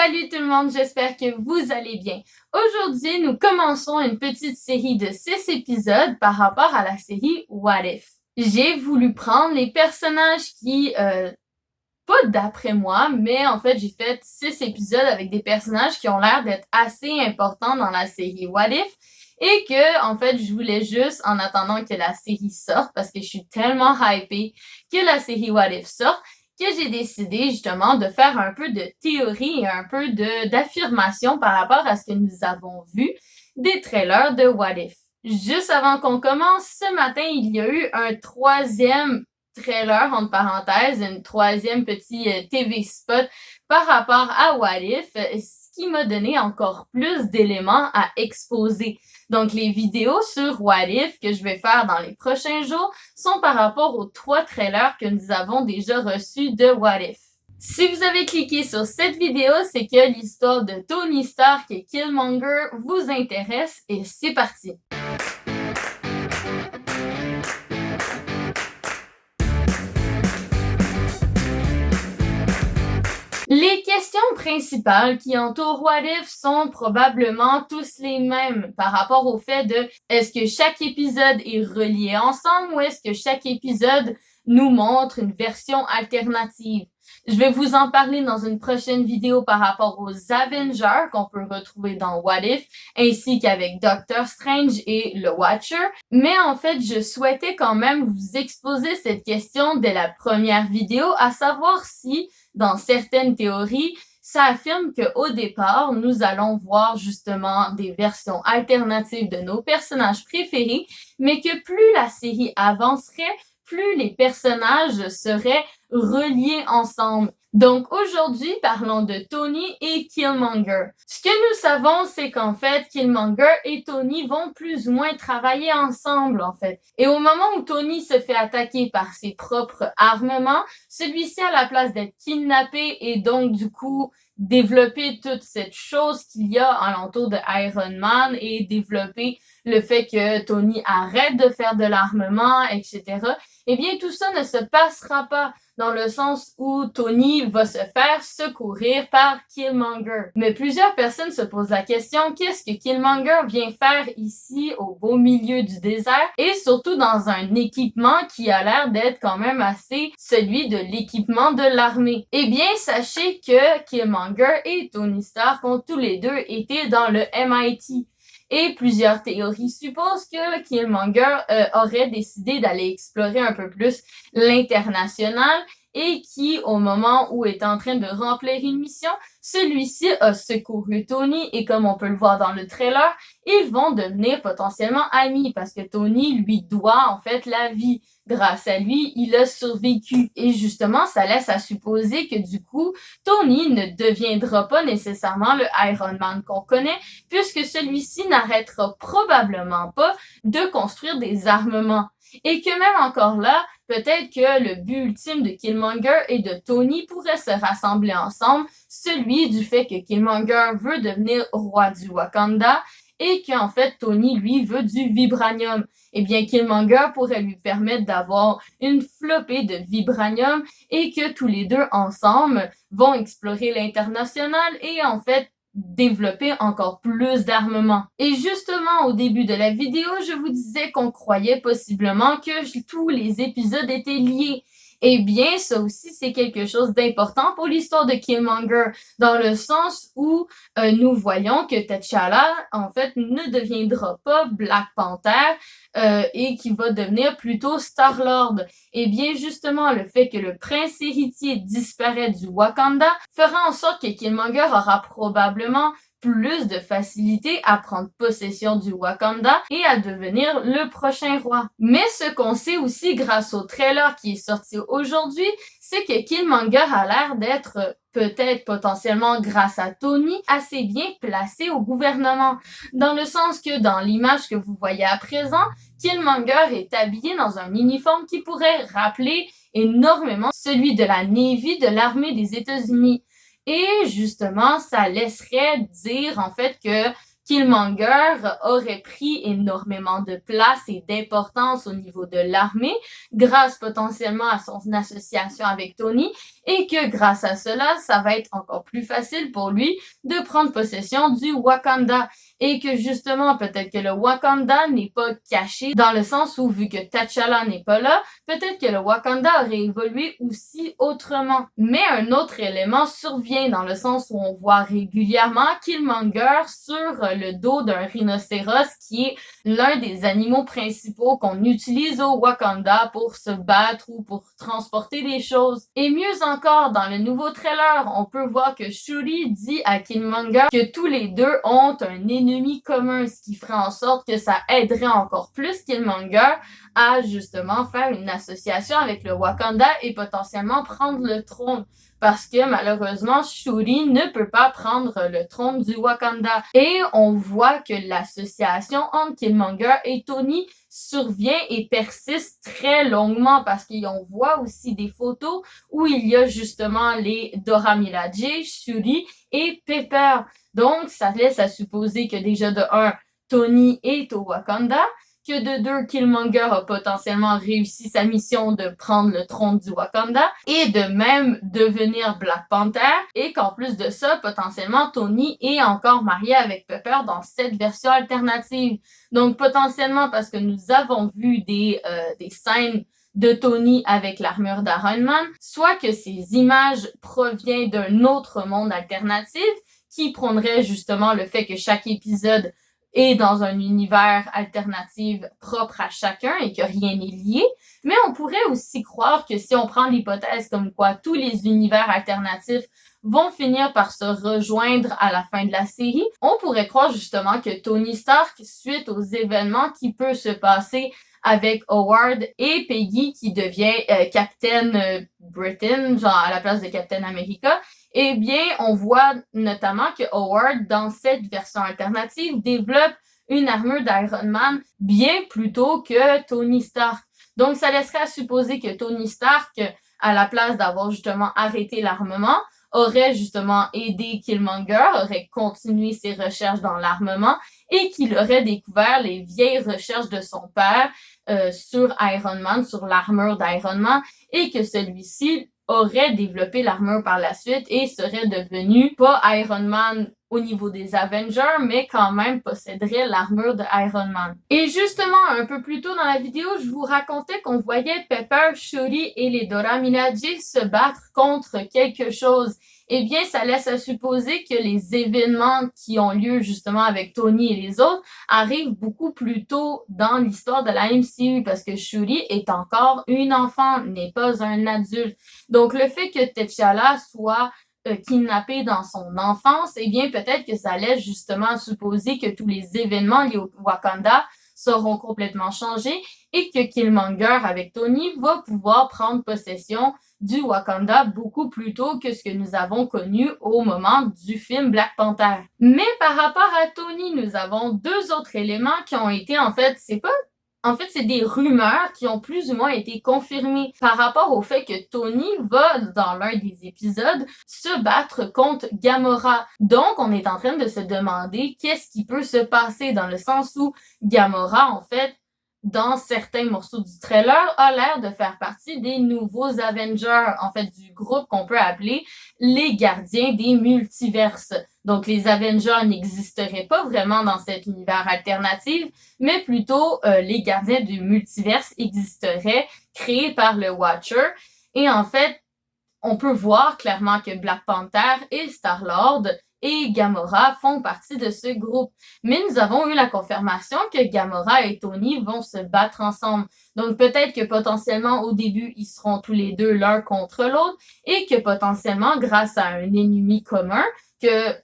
Salut tout le monde, j'espère que vous allez bien. Aujourd'hui, nous commençons une petite série de 6 épisodes par rapport à la série What If. J'ai voulu prendre les personnages qui, pas d'après moi, mais en fait, j'ai fait 6 épisodes avec des personnages qui ont l'air d'être assez importants dans la série What If. Et que, en fait, je voulais juste, en attendant que la série sorte, parce que je suis tellement hypée que la série What If sorte, que j'ai décidé justement de faire un peu de théorie et un peu d'affirmation par rapport à ce que nous avons vu des trailers de What If. Juste avant qu'on commence, ce matin, il y a eu un troisième trailer, entre parenthèses, une troisième petit TV spot par rapport à What If, ce qui m'a donné encore plus d'éléments à exposer. Donc, les vidéos sur What If que je vais faire dans les prochains jours sont par rapport aux 3 trailers que nous avons déjà reçus de What If. Si vous avez cliqué sur cette vidéo, c'est que l'histoire de Tony Stark et Killmonger vous intéresse et c'est parti! Les questions principales qui entourent What If sont probablement tous les mêmes par rapport au fait de est-ce que chaque épisode est relié ensemble ou est-ce que chaque épisode nous montre une version alternative. Je vais vous en parler dans une prochaine vidéo par rapport aux Avengers qu'on peut retrouver dans What If, ainsi qu'avec Doctor Strange et le Watcher. Mais en fait, je souhaitais quand même vous exposer cette question dès la première vidéo, à savoir si, dans certaines théories, ça affirme qu'au départ, nous allons voir justement des versions alternatives de nos personnages préférés, mais que plus la série avancerait, plus les personnages seraient reliés ensemble. Donc aujourd'hui, parlons de Tony et Killmonger. Ce que nous savons, c'est qu'en fait, Killmonger et Tony vont plus ou moins travailler ensemble, en fait. Et au moment où Tony se fait attaquer par ses propres armements, celui-ci, à la place d'être kidnappé et donc du coup développer toute cette chose qu'il y a alentour de Iron Man et développer le fait que Tony arrête de faire de l'armement, etc. Eh bien, tout ça ne se passera pas dans le sens où Tony va se faire secourir par Killmonger. Mais plusieurs personnes se posent la question, qu'est-ce que Killmonger vient faire ici au beau milieu du désert et surtout dans un équipement qui a l'air d'être quand même assez celui de l'équipement de l'armée? Eh bien, sachez que Killmonger et Tony Stark ont tous les deux été dans le MIT. Et plusieurs théories supposent que Killmonger aurait décidé d'aller explorer un peu plus l'international et qui, au moment où est en train de remplir une mission, celui-ci a secouru Tony et comme on peut le voir dans le trailer, ils vont devenir potentiellement amis parce que Tony lui doit en fait la vie. Grâce à lui, il a survécu. Et justement, ça laisse à supposer que du coup, Tony ne deviendra pas nécessairement le Iron Man qu'on connaît, puisque celui-ci n'arrêtera probablement pas de construire des armements. Et que même encore là, peut-être que le but ultime de Killmonger et de Tony pourrait se rassembler ensemble, celui du fait que Killmonger veut devenir roi du Wakanda et qu'en fait Tony, lui, veut du vibranium. Eh bien, Killmonger pourrait lui permettre d'avoir une flopée de vibranium et que tous les deux ensemble vont explorer l'international et en fait développer encore plus d'armements. Et justement, au début de la vidéo, je vous disais qu'on croyait possiblement que tous les épisodes étaient liés. Eh bien, ça aussi, c'est quelque chose d'important pour l'histoire de Killmonger, dans le sens où nous voyons que T'Challa, en fait, ne deviendra pas Black Panther et qui va devenir plutôt Star-Lord. Eh bien, justement, le fait que le prince héritier disparaît du Wakanda fera en sorte que Killmonger aura probablement plus de facilité à prendre possession du Wakanda et à devenir le prochain roi. Mais ce qu'on sait aussi grâce au trailer qui est sorti aujourd'hui, c'est que Killmonger a l'air d'être peut-être potentiellement grâce à Tony assez bien placé au gouvernement. Dans le sens que dans l'image que vous voyez à présent, Killmonger est habillé dans un uniforme qui pourrait rappeler énormément celui de la Navy de l'armée des États-Unis. Et justement, ça laisserait dire en fait que Killmonger aurait pris énormément de place et d'importance au niveau de l'armée grâce potentiellement à son association avec Tony et que grâce à cela, ça va être encore plus facile pour lui de prendre possession du Wakanda et que justement, peut-être que le Wakanda n'est pas caché dans le sens où vu que T'Challa n'est pas là, peut-être que le Wakanda aurait évolué aussi autrement. Mais un autre élément survient dans le sens où on voit régulièrement Killmonger sur le dos d'un rhinocéros qui est l'un des animaux principaux qu'on utilise au Wakanda pour se battre ou pour transporter des choses. Et mieux encore, dans le nouveau trailer, on peut voir que Shuri dit à Killmonger que tous les deux ont un ennemi commun, ce qui ferait en sorte que ça aiderait encore plus Killmonger à justement faire une association avec le Wakanda et potentiellement prendre le trône. Parce que malheureusement, Shuri ne peut pas prendre le trône du Wakanda. Et on voit que l'association entre Killmonger et Tony survient et persiste très longuement parce qu'on voit aussi des photos où il y a justement les Dora Milaje, Shuri et Pepper. Donc, ça laisse à supposer que déjà de un, Tony est au Wakanda, que de deux, Killmonger a potentiellement réussi sa mission de prendre le trône du Wakanda et de même devenir Black Panther et qu'en plus de ça, potentiellement, Tony est encore marié avec Pepper dans cette version alternative. Donc, potentiellement, parce que nous avons vu des scènes de Tony avec l'armure d'Iron Man, soit que ces images proviennent d'un autre monde alternatif qui prônerait justement le fait que chaque épisode est dans un univers alternatif propre à chacun et que rien n'est lié. Mais on pourrait aussi croire que si on prend l'hypothèse comme quoi tous les univers alternatifs vont finir par se rejoindre à la fin de la série, on pourrait croire justement que Tony Stark, suite aux événements qui peuvent se passer avec Howard et Peggy qui devient Captain Britain, genre à la place de Captain America, eh bien, on voit notamment que Howard, dans cette version alternative, développe une armure d'Iron Man bien plus tôt que Tony Stark. Donc, ça laisserait à supposer que Tony Stark, à la place d'avoir justement arrêté l'armement, aurait justement aidé Killmonger, aurait continué ses recherches dans l'armement et qu'il aurait découvert les vieilles recherches de son père sur Iron Man, sur l'armure d'Iron Man, et que celui-ci aurait développé l'armure par la suite et serait devenu pas Iron Man au niveau des Avengers, mais quand même posséderait l'armure de Iron Man. Et justement, un peu plus tôt dans la vidéo, je vous racontais qu'on voyait Pepper, Shuri et les Dora Milaje se battre contre quelque chose. Eh bien, ça laisse à supposer que les événements qui ont lieu justement avec Tony et les autres arrivent beaucoup plus tôt dans l'histoire de la MCU parce que Shuri est encore une enfant, n'est pas un adulte. Donc, le fait que T'Challa soit kidnappé dans son enfance, eh bien, peut-être que ça laisse justement supposer que tous les événements liés au Wakanda seront complètement changés et que Killmonger avec Tony va pouvoir prendre possession du Wakanda beaucoup plus tôt que ce que nous avons connu au moment du film Black Panther. Mais par rapport à Tony, nous avons deux autres éléments qui ont été c'est des rumeurs qui ont plus ou moins été confirmées par rapport au fait que Tony va, dans l'un des épisodes, se battre contre Gamora. Donc, on est en train de se demander qu'est-ce qui peut se passer dans le sens où Gamora, en fait, dans certains morceaux du trailer, a l'air de faire partie des nouveaux Avengers, en fait, du groupe qu'on peut appeler les gardiens des multiverses. Donc, les Avengers n'existeraient pas vraiment dans cet univers alternatif, mais plutôt les gardiens du multiverse existeraient, créés par le Watcher. Et en fait, on peut voir clairement que Black Panther et Star-Lord et Gamora font partie de ce groupe. Mais nous avons eu la confirmation que Gamora et Tony vont se battre ensemble. Donc peut-être que potentiellement au début, ils seront tous les deux l'un contre l'autre et que potentiellement, grâce à un ennemi commun, que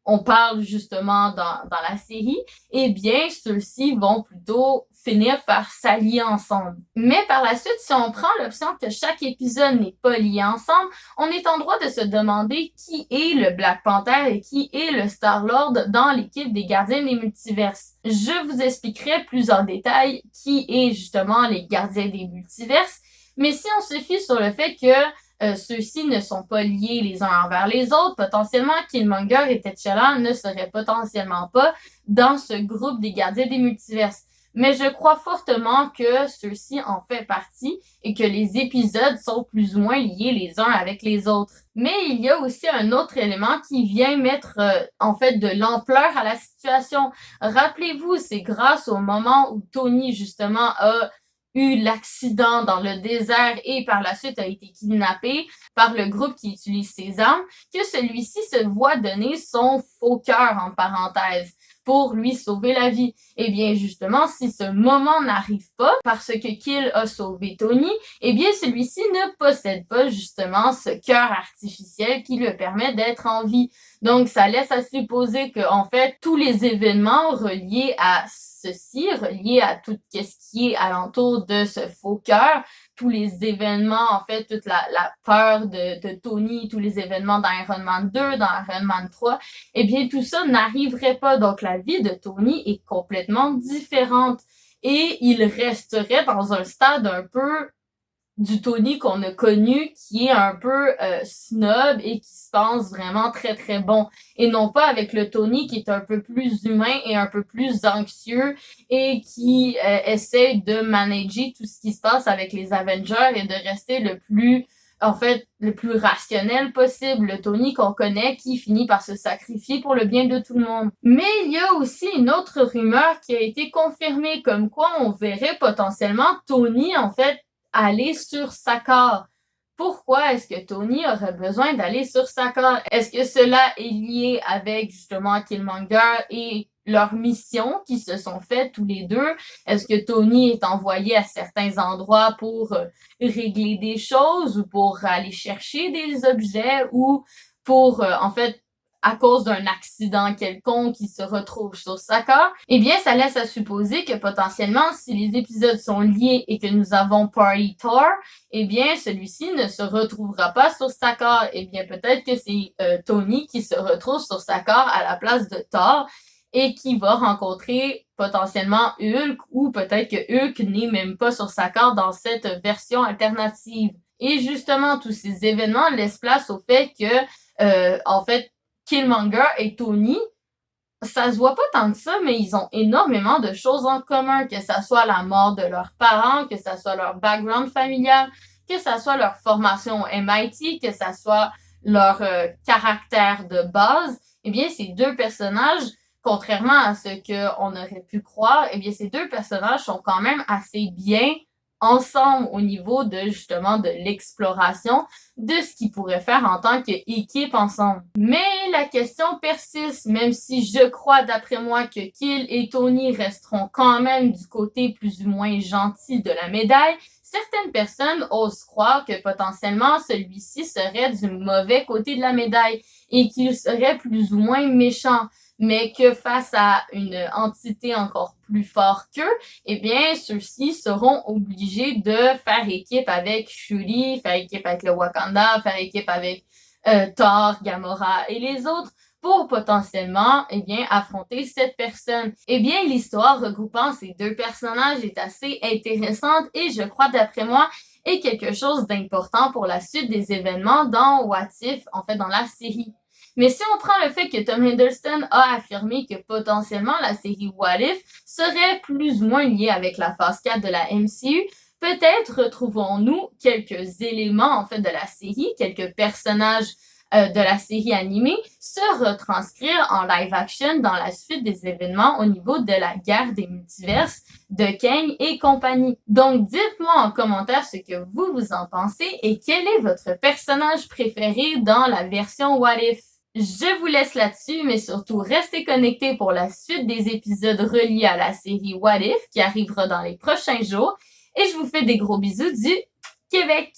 on parle justement dans la série, eh bien, ceux-ci vont plutôt finir par s'allier ensemble. Mais par la suite, si on prend l'option que chaque épisode n'est pas lié ensemble, on est en droit de se demander qui est le Black Panther et qui est le Star-Lord dans l'équipe des Gardiens des Multiverses. Je vous expliquerai plus en détail qui est justement les Gardiens des Multiverses, mais si on se fie sur le fait que ceux-ci ne sont pas liés les uns envers les autres. Potentiellement, Killmonger et T'Challa ne seraient potentiellement pas dans ce groupe des gardiens des multiverses. Mais je crois fortement que ceux-ci en fait partie et que les épisodes sont plus ou moins liés les uns avec les autres. Mais il y a aussi un autre élément qui vient mettre en fait de l'ampleur à la situation. Rappelez-vous, c'est grâce au moment où Tony justement a eu l'accident dans le désert et par la suite a été kidnappé par le groupe qui utilise ses armes, que celui-ci se voit donner son faux cœur, en parenthèse, pour lui sauver la vie. Eh bien, justement, si ce moment n'arrive pas, parce que Kill a sauvé Tony, eh bien, celui-ci ne possède pas, justement, ce cœur artificiel qui lui permet d'être en vie. Donc, ça laisse à supposer que, en fait, tous les événements reliés à ceci, reliés à tout ce qui est alentour de ce faux cœur, tous les événements, en fait, toute la peur de Tony, tous les événements dans Iron Man 2, dans Iron Man 3, eh bien, tout ça n'arriverait pas. Donc, la vie de Tony est complètement différente. Et il resterait dans un stade un peu du Tony qu'on a connu, qui est un peu snob et qui se pense vraiment très très bon. Et non pas avec le Tony qui est un peu plus humain et un peu plus anxieux et qui essaie de manager tout ce qui se passe avec les Avengers et de rester le plus rationnel possible. Le Tony qu'on connaît qui finit par se sacrifier pour le bien de tout le monde. Mais il y a aussi une autre rumeur qui a été confirmée, comme quoi on verrait potentiellement Tony, en fait, aller sur Sakaar. Pourquoi est-ce que Tony aurait besoin d'aller sur Sakaar? Est-ce que cela est lié avec justement Killmonger et leur mission qui se sont faites tous les deux? Est-ce que Tony est envoyé à certains endroits pour régler des choses ou pour aller chercher des objets ou pour, en fait, à cause d'un accident quelconque qui se retrouve sur Sakaar, eh bien, ça laisse à supposer que potentiellement, si les épisodes sont liés et que nous avons Party Thor, eh bien, celui-ci ne se retrouvera pas sur Sakaar. Eh bien, peut-être que c'est Tony qui se retrouve sur Sakaar à la place de Thor et qui va rencontrer potentiellement Hulk ou peut-être que Hulk n'est même pas sur Sakaar dans cette version alternative. Et justement, tous ces événements laissent place au fait que, en fait, Killmonger et Tony, ça se voit pas tant que ça, mais ils ont énormément de choses en commun, que ça soit la mort de leurs parents, que ça soit leur background familial, que ça soit leur formation au MIT, que ça soit leur caractère de base. Eh bien, ces deux personnages, contrairement à ce qu'on aurait pu croire, eh bien, ces deux personnages sont quand même assez bien ensemble au niveau de justement de l'exploration de ce qu'ils pourraient faire en tant qu'équipe ensemble. Mais la question persiste, même si je crois d'après moi que Kill et Tony resteront quand même du côté plus ou moins gentil de la médaille, certaines personnes osent croire que potentiellement celui-ci serait du mauvais côté de la médaille et qu'il serait plus ou moins méchant, mais que face à une entité encore plus forte qu'eux, eh bien, ceux-ci seront obligés de faire équipe avec Shuri, faire équipe avec le Wakanda, faire équipe avec Thor, Gamora et les autres pour potentiellement, eh bien, affronter cette personne. Eh bien, l'histoire regroupant ces deux personnages est assez intéressante et je crois, d'après moi, est quelque chose d'important pour la suite des événements dans What If, en fait, dans la série. Mais si on prend le fait que Tom Hiddleston a affirmé que potentiellement la série What If serait plus ou moins liée avec la phase 4 de la MCU, peut-être retrouvons-nous quelques éléments en fait de la série, quelques personnages de la série animée se retranscrire en live action dans la suite des événements au niveau de la guerre des multiverses de Kang et compagnie. Donc, dites-moi en commentaire ce que vous en pensez et quel est votre personnage préféré dans la version What If. Je vous laisse là-dessus, mais surtout restez connectés pour la suite des épisodes reliés à la série What If qui arrivera dans les prochains jours. Et je vous fais des gros bisous du Québec!